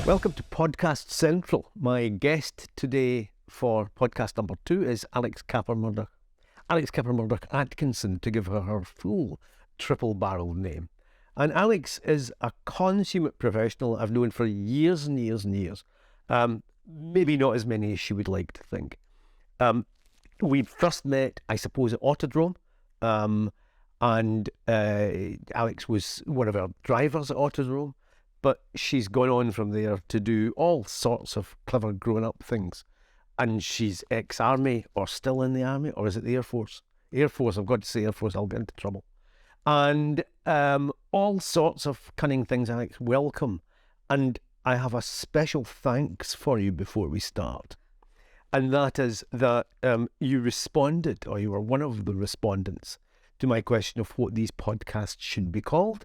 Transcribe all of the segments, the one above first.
Welcome to Podcast Central. My guest today for podcast number 2 is Alix Capper Murdoch. Alix Capper Murdoch Atkinson, to give her full triple-barreled name. And Alix is a consummate professional I've known for years and years and years. Maybe not as many as she would like to think. We first met, I suppose, at AUTODRONE. And Alix was one of our drivers at AUTODRONE. But she's gone on from there to do all sorts of clever grown-up things. And she's ex-army, or still in the army, or is it the Air Force? Air Force, I've got to say Air Force, I'll get into trouble. And all sorts of cunning things, Alix. Welcome. And I have a special thanks for you before we start. And that is that you responded, or you were one of the respondents, to my question of what these podcasts should be called.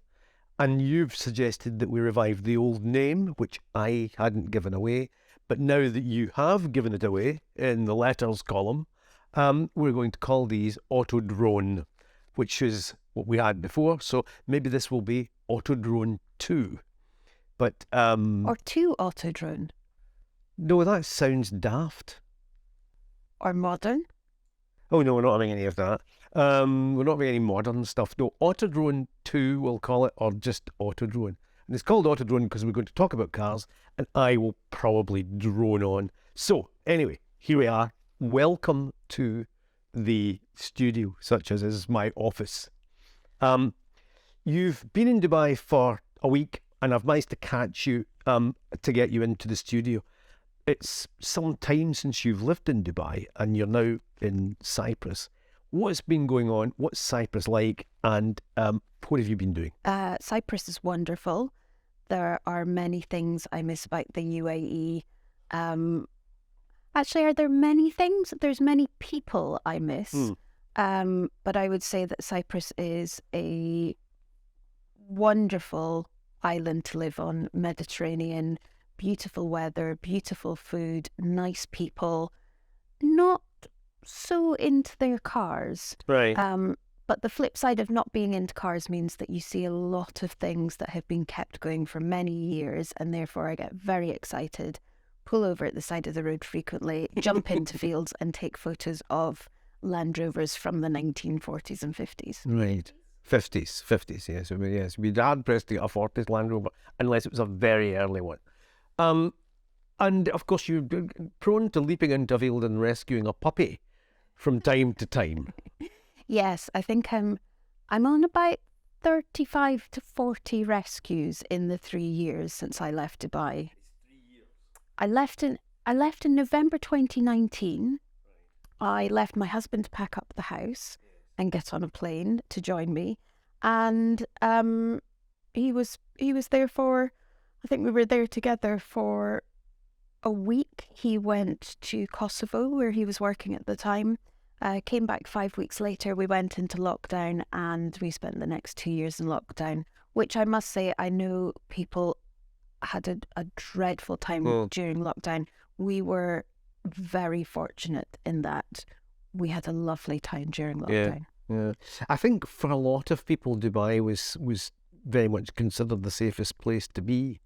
And you've suggested that we revive the old name, which I hadn't given away. But now that you have given it away in the letters column, we're going to call these AUTODRONE, which is what we had before. So maybe this will be AUTODRONE 2. But or 2 AUTODRONE. No, that sounds daft. Or modern. Oh no, we're not having any of that. We're not having any modern stuff. No, AUTODRONE 2 we'll call it, or just AUTODRONE. And it's called AUTODRONE because we're going to talk about cars, and I will probably drone on. So anyway, here we are. Welcome to the studio, such as is my office. You've been in Dubai for a week, and I've managed to catch you to get you into the studio. It's some time since you've lived in Dubai, and you're now in Cyprus. What's been going on? What's Cyprus like? And what have you been doing? Cyprus is wonderful. There are many things I miss about the UAE. Actually, are there many things? There's many people I miss. But I would say that Cyprus is a wonderful island to live on, Mediterranean, beautiful weather, beautiful food, nice people, not so into their cars. Right. But the flip side of not being into cars means that you see a lot of things that have been kept going for many years, and therefore I get very excited, pull over at the side of the road frequently, jump into fields and take photos of Land Rovers from the 1940s and 50s. Right. 50s, yes. Yes, we'd hard pressed to get a 40s Land Rover, unless it was a very early one. And of course, you're prone to leaping into a field and rescuing a puppy from time to time. Yes, I think I'm on about 35 to 40 rescues in the 3 years since I left Dubai. It's 3 years. I left in November 2019. I left my husband to pack up the house and get on a plane to join me, and he was there for, I think we were there together for a week. He went to Kosovo, where he was working at the time. Came back 5 weeks later. We went into lockdown, and we spent the next 2 years in lockdown, which I must say, I know people had a dreadful time during lockdown. We were very fortunate in that we had a lovely time during lockdown. Yeah. I think for a lot of people, Dubai was very much considered the safest place to be.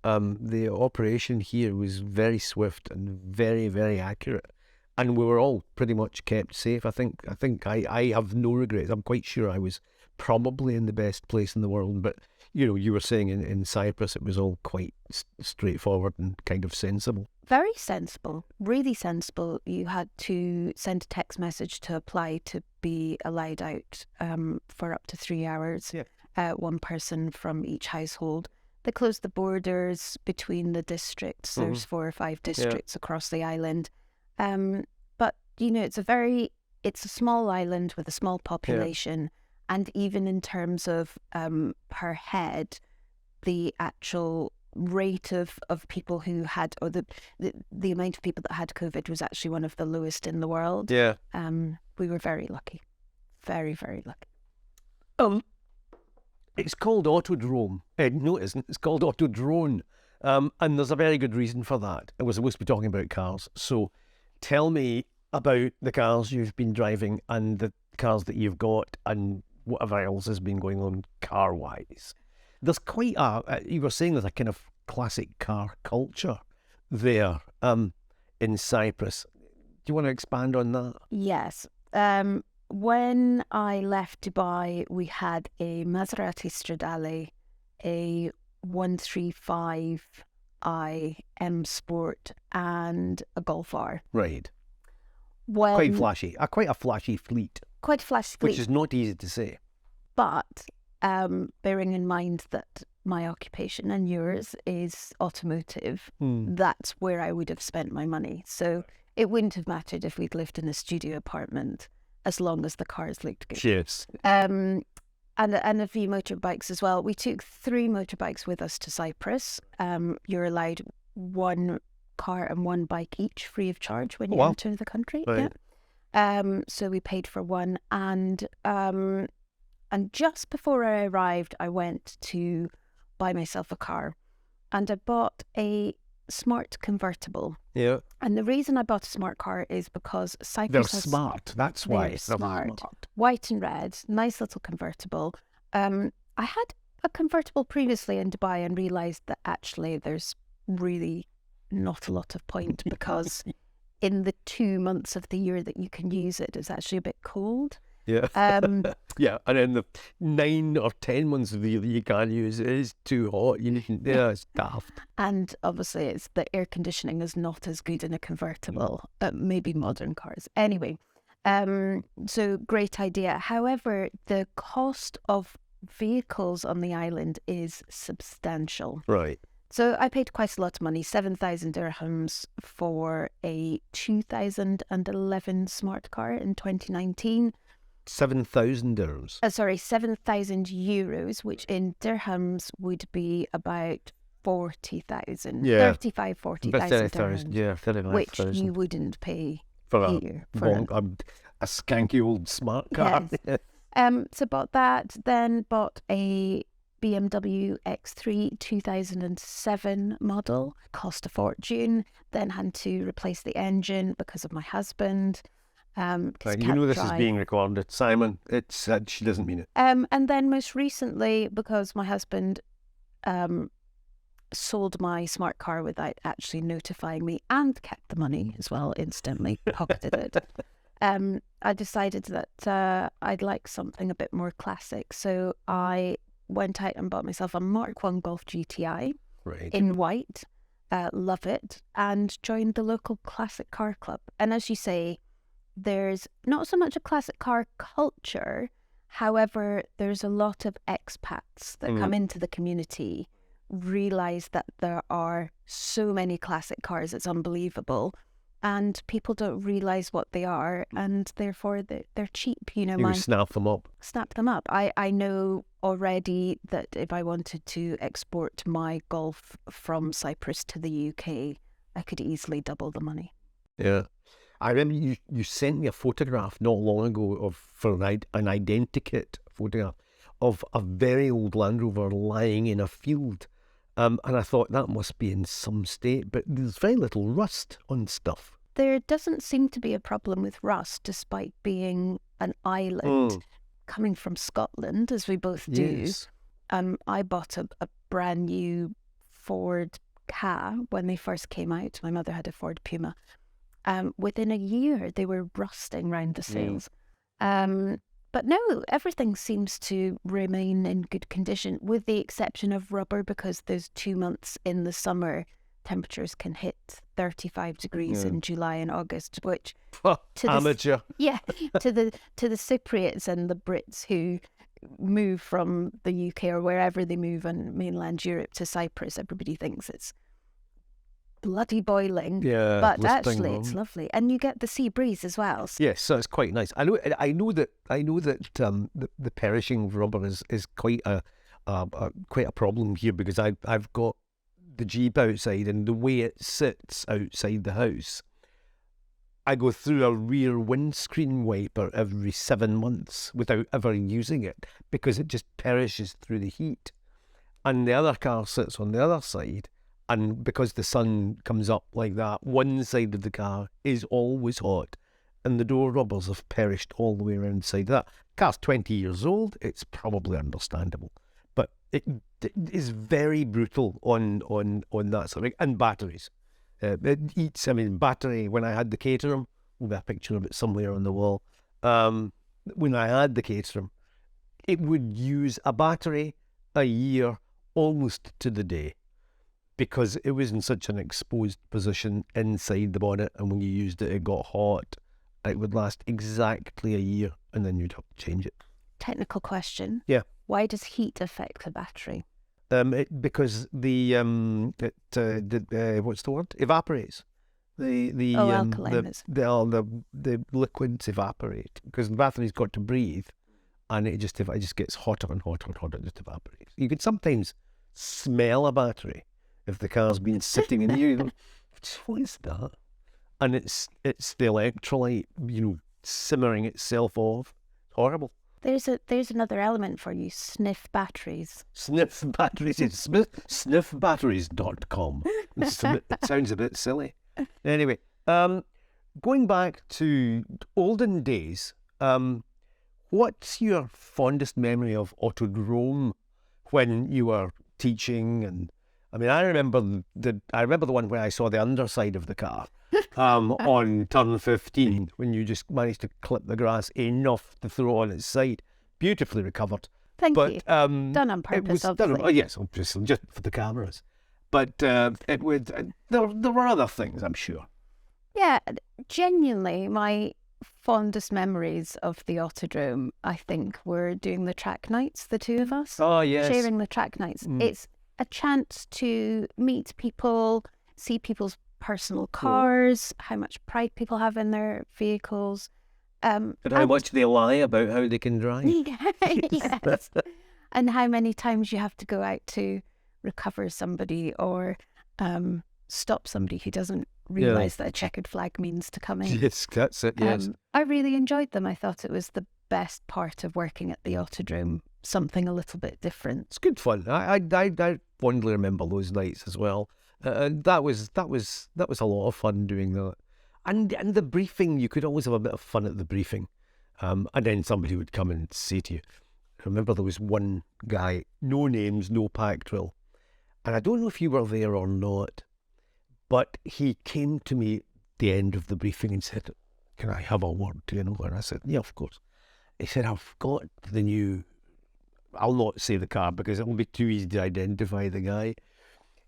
The operation here was very swift and very, very accurate, and we were all pretty much kept safe. I think I have no regrets. I'm quite sure I was probably in the best place in the world. But you were saying in Cyprus it was all quite straightforward and kind of sensible. Very sensible, really sensible. You had to send a text message to apply to be allowed out for up to 3 hours. Yeah. One person from each household. They closed the borders between the districts. There's 4 or 5 districts across the island. But, it's a small island with a small population. And even in terms of per head, the actual rate of people who had, or the amount of people that had COVID was actually one of the lowest in the world. Yeah. We were very lucky. Very, very lucky. It's called Autodrome. No, it isn't. It's called AUTODRONE. And there's a very good reason for that. I was supposed to be talking about cars. So tell me about the cars you've been driving and the cars that you've got and whatever else has been going on car-wise. There's quite you were saying there's a kind of classic car culture there in Cyprus. Do you want to expand on that? Yes. When I left Dubai, we had a Maserati Stradale, a 135i M Sport, and a Golf R. Right. When, Quite flashy. Quite a flashy fleet. Quite a flashy Which fleet. is not easy to say. But bearing in mind that my occupation and yours is automotive, that's where I would have spent my money. So it wouldn't have mattered if we'd lived in a studio apartment, as long as the cars looked good. Yes. And a few motorbikes as well. We took 3 motorbikes with us to Cyprus. You're allowed 1 car and 1 bike each, free of charge, when you enter the country. Right. Yeah. So we paid for 1, and just before I arrived, I went to buy myself a car, and I bought a smart convertible. Yeah. And the reason I bought a smart car is because They're Cyprus has smart. That's why. They're smart. White and red, nice little convertible. I had a convertible previously in Dubai and realised that actually there's really not a lot of point, because in the 2 months of the year that you can use it, it's actually a bit cold. Yeah. Yeah, and in the 9 or 10 months of the year that you can't use it, it's too hot. It's daft. And obviously it's the air conditioning is not as good in a convertible, maybe modern cars. Anyway, so great idea. However, the cost of vehicles on the island is substantial. Right. So I paid quite a lot of money, 7,000 dirhams for a 2011 smart car in 2019. 7,000 dirhams. 7,000 euros, which in dirhams would be about 40,000. Yeah. 35, 40,000 dirhams. Yeah, 35,000. Which you wouldn't pay for here. a skanky old smart car. Yes. So bought that, then bought a BMW X3 2007 model, cost a fortune, then had to replace the engine because of my husband. Right, you know this is being recorded, Simon. It's she doesn't mean it. And then most recently, because my husband sold my smart car without actually notifying me and kept the money as well, instantly pocketed it. I decided that I'd like something a bit more classic, so I went out and bought myself a Mark 1 Golf GTI in white. Love it, and joined the local classic car club. And as you say, there's not so much a classic car culture. However, there's a lot of expats that come into the community, realise that there are so many classic cars, it's unbelievable. And people don't realise what they are, and therefore they're cheap. You snap them up. Snap them up. I know already that if I wanted to export my Golf from Cyprus to the UK, I could easily double the money. Yeah. I remember you sent me a photograph not long ago for an identikit photograph of a very old Land Rover lying in a field. And I thought that must be in some state, but there's very little rust on stuff. There doesn't seem to be a problem with rust, despite being an island. Coming from Scotland, as we both do, yes. I bought a brand new Ford Ka when they first came out. My mother had a Ford Puma. Within a year, they were rusting round the sails. But no, everything seems to remain in good condition, with the exception of rubber, because those 2 months in the summer, temperatures can hit 35 degrees in July and August, which amateur. To the Cypriots and the Brits who move from the UK or wherever they move on mainland Europe to Cyprus, everybody thinks it's bloody boiling, but actually it's lovely, and you get the sea breeze as well. Yes, so it's quite nice. I know that the perishing of rubber is quite a problem here, because I've got the Jeep outside, and the way it sits outside the house, I go through a rear windscreen wiper every 7 months without ever using it, because it just perishes through the heat. And the other car sits on the other side, and because the sun comes up like that, one side of the car is always hot, and the door rubbers have perished all the way around the side of that. Car's 20 years old, it's probably understandable. But it is very brutal on that sort of thing. And batteries. It eats, battery, when I had the Caterham, we'll have a picture of it somewhere on the wall. When I had the Caterham, it would use a battery a year almost to the day, because it was in such an exposed position inside the bonnet, and when you used it, it got hot. It would last exactly a year, and then you'd have to change it. Technical question. Yeah. Why does heat affect the battery? Because the what's the word? Evaporates. Alkalinity. The liquids evaporate because the battery's got to breathe, and it just gets hotter and hotter and hotter. It just evaporates. You could sometimes smell a battery if the car's been sitting in here. You know, what is that? And it's the electrolyte, simmering itself off. Horrible. There's another element for you. Sniff batteries. Sniff batteries. It's sniffbatteries.com. It sounds a bit silly. Anyway, going back to olden days, what's your fondest memory of Autodrome when you were teaching? And I remember the one where I saw the underside of the car on turn 15, when you just managed to clip the grass enough to throw on its side. Beautifully recovered. Thank you. Done on purpose, obviously. Yes, obviously, just for the cameras. But there were other things, I'm sure. Yeah, genuinely, my fondest memories of the Autodrome, I think, were doing the track nights, the two of us. Oh, yes. Sharing the track nights. It's a chance to meet people, see people's personal cars, how much pride people have in their vehicles. And how much they lie about how they can drive. Yes. And how many times you have to go out to recover somebody or stop somebody who doesn't realise that a checkered flag means to come in. Yes, that's it, yes. I really enjoyed them. I thought it was the best part of working at the Autodrome, something a little bit different. It's good fun. I fondly remember those nights as well. And that was a lot of fun doing that. And the briefing, you could always have a bit of fun at the briefing. And then somebody would come and say to you, I remember there was one guy, no names, no pack drill. And I don't know if you were there or not, but he came to me at the end of the briefing and said, can I have a word, And I said, yeah, of course. He said, I've got the new, I'll not say the car because it will be too easy to identify the guy.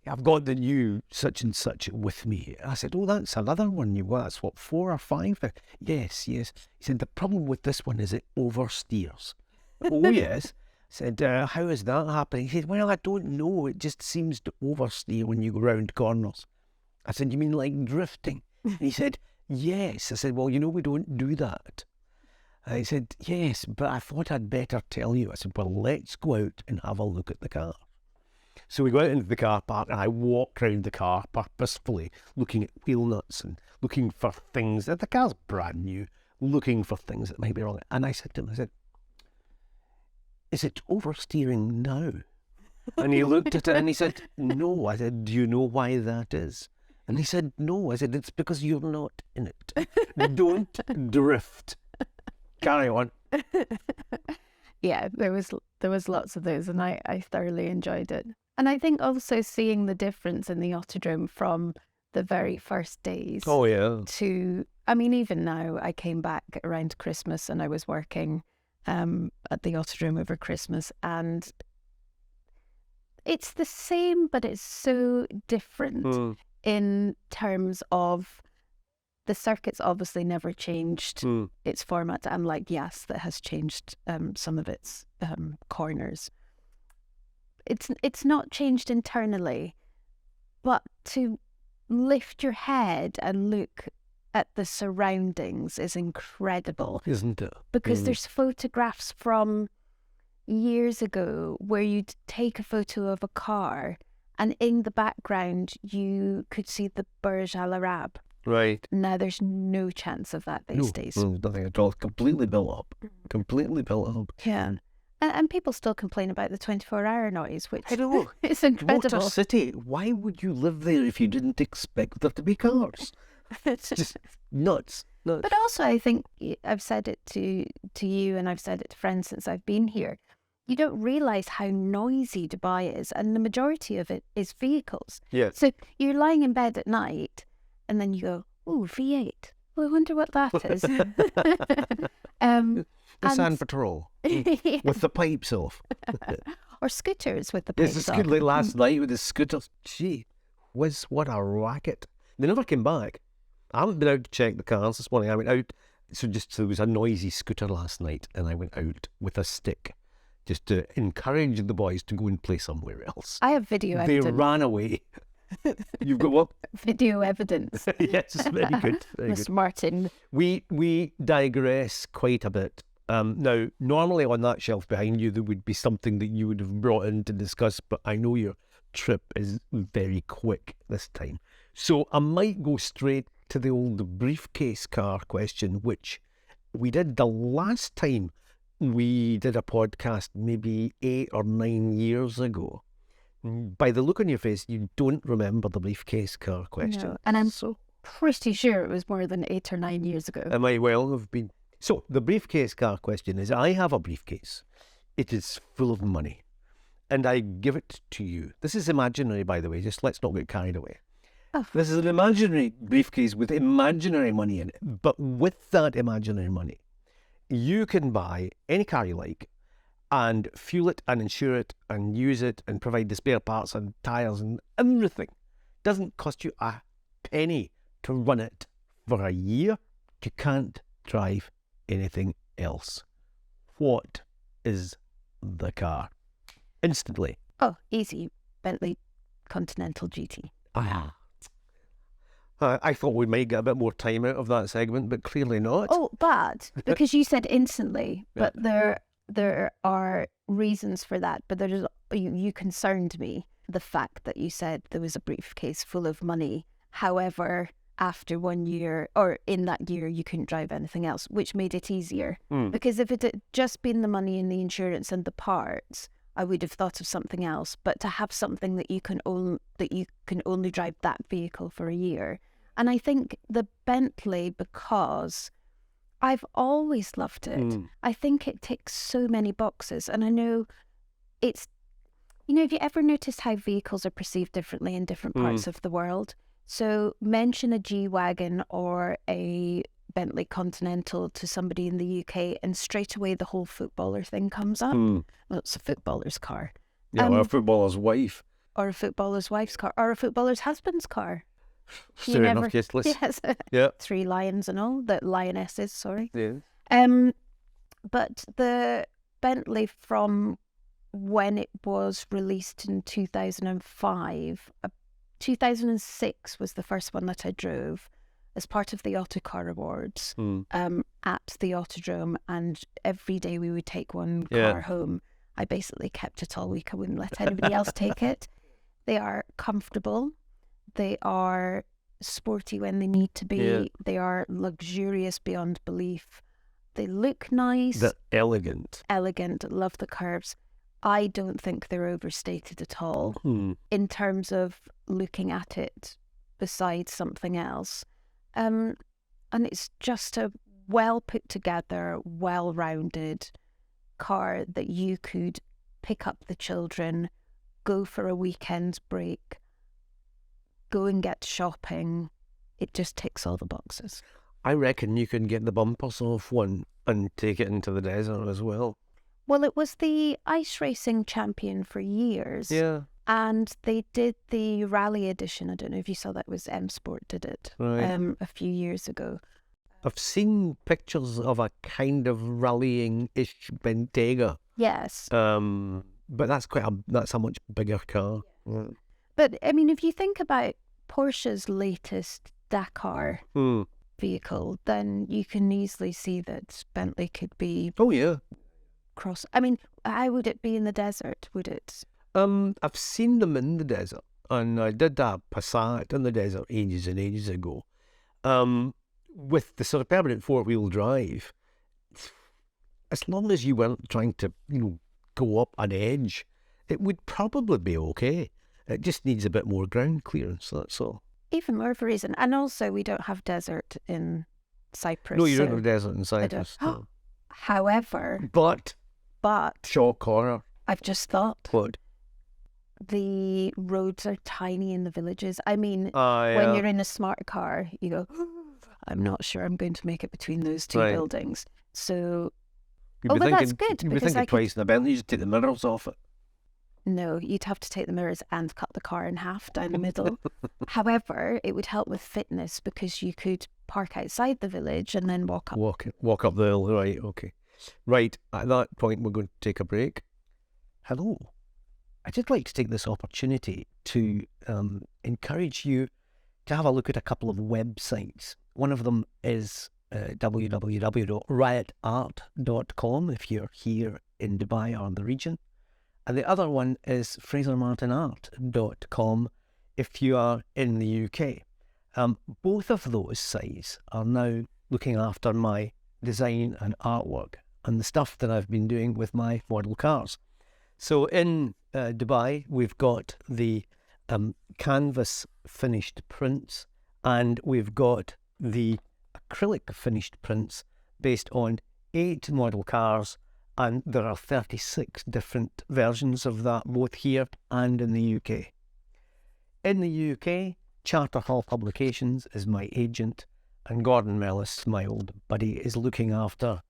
I've got the new such and such with me. I said, oh, that's another one you've got. That's what, 4 or 5? Yes. He said, the problem with this one is it oversteers. Oh, yes. I said, how is that happening? He said, well, I don't know. It just seems to oversteer when you go round corners. I said, you mean like drifting? And he said, yes. I said, well, we don't do that. He said, yes, but I thought I'd better tell you. I said, well, let's go out and have a look at the car. So we go out into the car park and I walk around the car purposefully, looking at wheel nuts and looking for things. The car's brand new, looking for things that might be wrong. And I said to him, is it oversteering now? And he looked at it and he said, no. I said, do you know why that is? And he said, no. I said, it's because you're not in it. Don't drift. Carry on. Yeah, there was lots of those and I thoroughly enjoyed it. And I think also seeing the difference in the Autodrome from the very first days. Oh, yeah. To, even now, I came back around Christmas and I was working at the Autodrome over Christmas, and it's the same, but it's so different in terms of the circuit's obviously never changed its format, unlike Yas that has changed some of its corners. It's not changed internally, but to lift your head and look at the surroundings is incredible. Isn't it? Because there's photographs from years ago where you'd take a photo of a car and in the background you could see the Burj Al Arab. Right. Now there's no chance of that these days. No, nothing at all. Completely built up. Completely built up. Yeah. And people still complain about the 24-hour noise, which I know. is incredible. Motor City, why would you live there if you didn't expect there to be cars? It's just nuts. But also I think I've said it to you and I've said it to friends since I've been here. you don't realise how noisy Dubai is, and the majority of it is vehicles. Yeah. So you're lying in bed at night, and then you go, "Oh, V8. Well, I wonder what that is." The and- Sand Patrol Yeah. with the pipes off. Or scooters with the Yes, pipes it's on. good. Like last night with the scooters. Gee whiz, what a racket. They never came back. I haven't been out to check the cars this morning. I went out, so there was a noisy scooter last night, and I went out with a stick just to encourage the boys to go and play somewhere else. I have video They evidence. ran away. You've got what? Video evidence. Yes, very good. Very Mr. good. Martin. We digress quite a bit. Now, normally on that shelf behind you, there would be something that you would have brought in to discuss, but I know your trip is very quick this time. So I might go straight to the old briefcase car question, which we did the last time we did a podcast, maybe 8 or 9 years ago. By the look on your face, you don't remember the briefcase car question. No, and I'm so pretty sure it was more than 8 or 9 years ago. it might well have been. So the briefcase car question is, I have a briefcase. It is full of money, and I give it to you. This is imaginary, by the way. Just let's not get carried away. Oh. This is an imaginary briefcase with imaginary money in it. But with that imaginary money, you can buy any car you like and fuel it and insure it and use it and provide the spare parts and tyres and everything. Doesn't cost you a penny to run it for a year. You can't drive anything else. What is the car? Instantly. Oh, easy. Bentley Continental GT. I thought we might get a bit more time out of that segment, but clearly not. Oh, but because you said instantly, Yeah. but there are reasons for that. But you concerned me, the fact that you said there was a briefcase full of money. However, after 1 year, or in that year, you couldn't drive anything else, which made it easier. Because if it had just been the money and the insurance and the parts, I would have thought of something else. But to have something that you can only drive that vehicle for a year, and I think the Bentley, because I've always loved it. I think it ticks so many boxes, and I know it's. Have you ever noticed how vehicles are perceived differently in different parts of the world? So mention a G-Wagon or a Bentley Continental to somebody in the UK, and straight away the whole footballer thing comes up. Well, it's a footballer's car. Yeah, or a footballer's wife. Or a footballer's wife's car. Or a footballer's husband's car. Fair enough, yes, let's... Yes. Yeah. 3 lions and all. The lionesses, sorry. Yeah. But the Bentley, from when it was released in 2005, 2006 was the first one that I drove as part of the Autocar Awards at the Autodrome, and every day we would take one car home. I basically kept it all week. I wouldn't let anybody else take it. They are comfortable. They are sporty when they need to be. Yeah. They are luxurious beyond belief. They look nice. They're elegant. Elegant. Love the curves. I don't think they're overstated at all in terms of looking at it besides something else. And it's just a well put together, well-rounded car that you could pick up the children, go for a weekend break, go and get shopping. It just ticks all the boxes. I reckon you can get the bumpers off one and take it into the desert as well. Well, it was the ice racing champion for years. Yeah. And they did the rally edition. I don't know if you saw that. It was M Sport did it a few years ago. I've seen pictures of a kind of rallying-ish Bentayga. Yes. But that's a much bigger car. Yeah. But I mean, if you think about Porsche's latest Dakar vehicle, then you can easily see that Bentley could be Oh yeah. cross. I mean, how would it be in the desert? Would it? I've seen them in the desert, and I did a Passat in the desert ages and ages ago. With the sort of permanent 4-wheel drive, as long as you weren't trying to, go up an edge, it would probably be okay. It just needs a bit more ground clearance, that's all. Even more of a reason. And also, we don't have desert in Cyprus. No, you don't so have desert in I Cyprus. don't. No. However, But But shock horror. I've just thought What? the roads are tiny in the villages. I mean, Yeah. when you're in a smart car, you go, I'm not sure I'm going to make it between those two Right. buildings. So, You'd be but thinking, that's good You'd be because thinking I could, twice in a Bentley, you just take the mirrors off it. no, you'd have to take the mirrors and cut the car in half down the middle. However, it would help with fitness because you could park outside the village and then walk up. Walk up the hill, right, okay. Right, at that point we're going to take a break. Hello. I'd just like to take this opportunity to encourage you to have a look at a couple of websites. One of them is www.riotart.com if you're here in Dubai or the region. And the other one is frasermartinart.com if you are in the UK. Both of those sites are now looking after my design and artwork and the stuff that I've been doing with my model cars. So in Dubai, we've got the canvas finished prints and we've got the acrylic finished prints based on 8 model cars, and there are 36 different versions of that both here and in the UK. In the UK, Charter Hall Publications is my agent, and Gordon Mellis, my old buddy, is looking after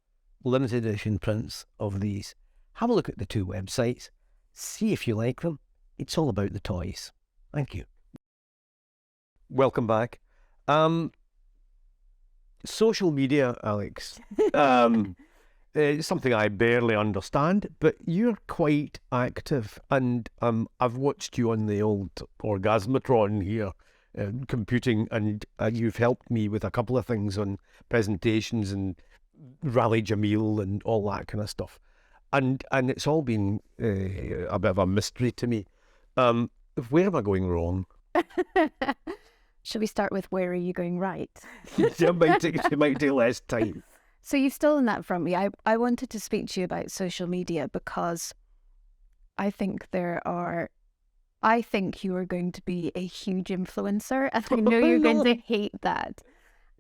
limited edition prints of these. Have a look at the 2 websites, see if you like them. It's all about the toys. Thank you. Welcome back. Social media, Alex. It's something I barely understand, but you're quite active, and I've watched you on the old Orgasmatron here, computing, and you've helped me with a couple of things on presentations and Rally Jamil and all that kind of stuff, and it's all been a bit of a mystery to me. Where am I going wrong? Shall we start with where are you going right? It might take less time. So you've stolen that from me. I wanted to speak to you about social media because I think you are going to be a huge influencer, and I know you're going to hate that.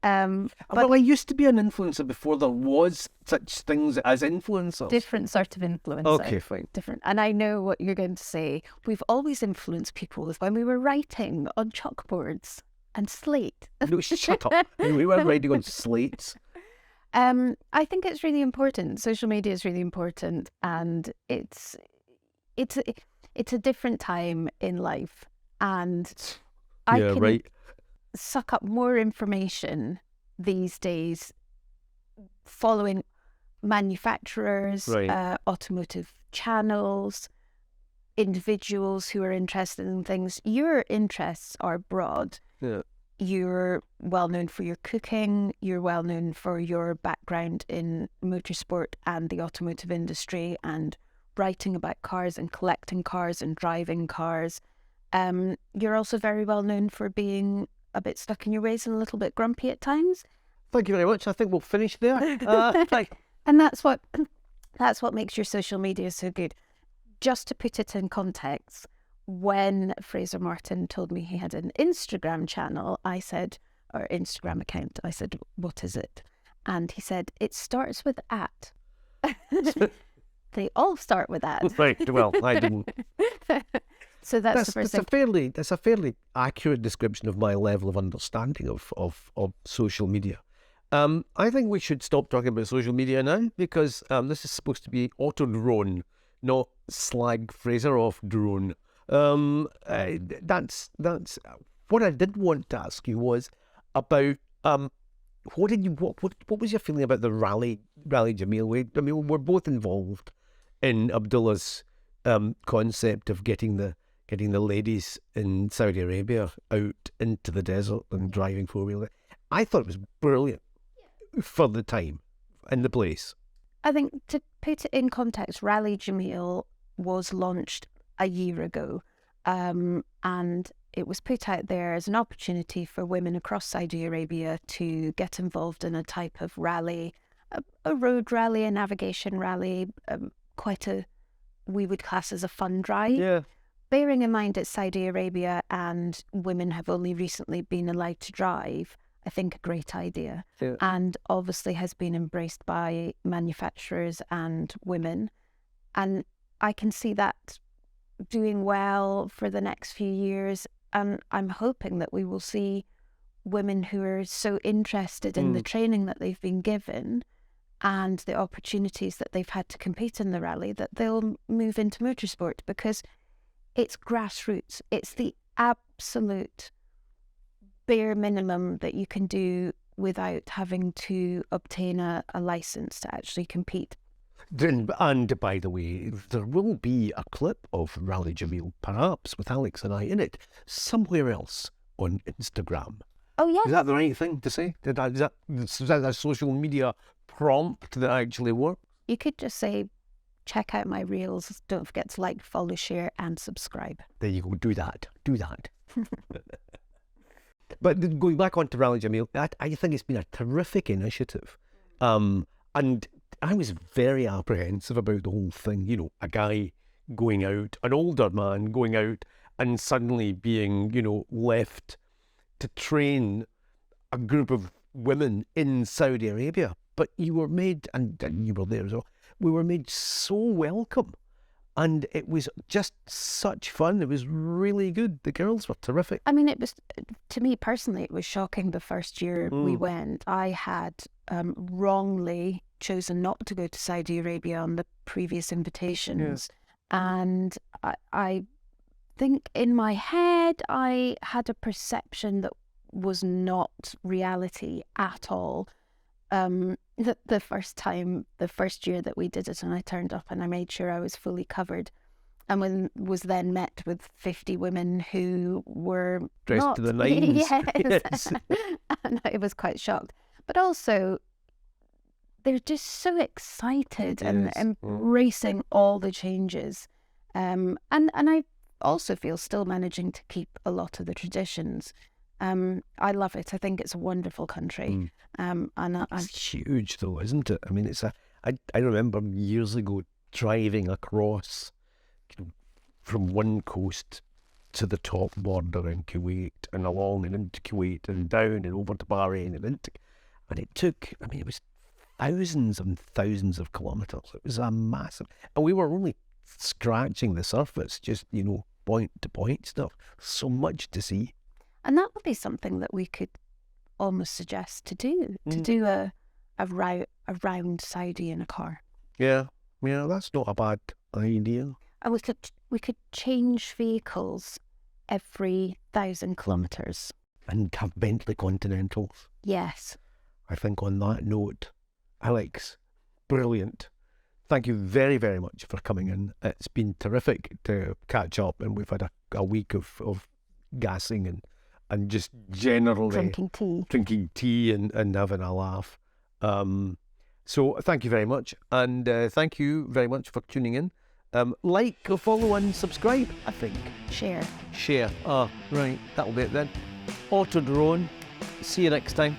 But I used to be an influencer before there was such things as influencers. Different sort of influencer. Okay, fine. Different. And I know what you're going to say. We've always influenced people when we were writing on chalkboards and slate. No, shut up. We weren't writing on slates. I think it's really important. Social media is really important, and it's a different time in life, and I can suck up more information these days following manufacturers, automotive channels, individuals who are interested in things. Your interests are broad. Yeah. You're well known for your cooking, you're well known for your background in motorsport and the automotive industry and writing about cars and collecting cars and driving cars. You're also very well known for being a bit stuck in your ways and a little bit grumpy at times. Thank you very much. I think we'll finish there. And that's what makes your social media so good. Just to put it in context, when Fraser Martin told me he had an Instagram channel, or Instagram account, I said, what is it? And he said, it starts with @ They all start with @ Right, well, I didn't. So that's the first thing. That's a fairly accurate description of my level of understanding of social media. I think we should stop talking about social media now, because this is supposed to be AUTODRONE, not slag Fraser off drone. That's what I did want to ask you was about what was your feeling about the Rally Jamil? I mean, we're both involved in Abdullah's concept of getting the ladies in Saudi Arabia out into the desert and driving 4-wheeler. I thought it was brilliant for the time and the place. I think to put it in context, Rally Jamil was launched a year ago, and it was put out there as an opportunity for women across Saudi Arabia to get involved in a type of rally, a road rally, a navigation rally, we would class as a fun drive. Yeah. Bearing in mind it's Saudi Arabia and women have only recently been allowed to drive, I think a great idea. Yeah. And obviously has been embraced by manufacturers and women. And I can see that doing well for the next few years. And I'm hoping that we will see women who are so interested in the training that they've been given and the opportunities that they've had to compete in the rally, that they'll move into motorsport, because it's grassroots. It's the absolute bare minimum that you can do without having to obtain a license to actually compete. And by the way, there will be a clip of Rally Jamil, perhaps with Alex and I in it, somewhere else on Instagram. Oh, yeah. Is that the right thing to say? Is that a social media prompt that actually works? You could just say, check out my reels. Don't forget to like, follow, share, and subscribe. There you go. Do that. Do that. But going back on to Rally Jamil, I think it's been a terrific initiative. And I was very apprehensive about the whole thing. You know, a guy going out, an older man going out and suddenly being, you know, left to train a group of women in Saudi Arabia. But you were made, and you were there as well, we were made so welcome. And it was just such fun. It was really good. The girls were terrific. I mean, it was, to me personally, it was shocking the first year we went. I had wrongly chosen not to go to Saudi Arabia on the previous invitations. And I think in my head, I had a perception that was not reality at all. The first year that we did it, and I turned up and I made sure I was fully covered, and was then met with 50 women who were dressed to the nines. Yes. And I was quite shocked. But also, they're just so excited and embracing all the changes. And I also feel still managing to keep a lot of the traditions. I love it. I think it's a wonderful country. And it's huge though, isn't it? I mean, I remember years ago driving across from one coast to the top border in Kuwait and along and into Kuwait and down and over to Bahrain and it took, I mean, it was thousands and thousands of kilometres. It was a massive, and we were only scratching the surface, just, you know, point to point stuff. So much to see. And that would be something that we could almost suggest to do a route around Saudi in a car. Yeah, that's not a bad idea. And we could change vehicles every 1,000 kilometres. And have Bentley Continentals. Yes. I think on that note, Alex, brilliant. Thank you very, very much for coming in. It's been terrific to catch up, and we've had a week of gassing and just generally drinking tea and having a laugh. So thank you very much, and thank you very much for tuning in. Like, follow and subscribe, I think. Share. Right, that'll be it then. AUTODRONE. See you next time.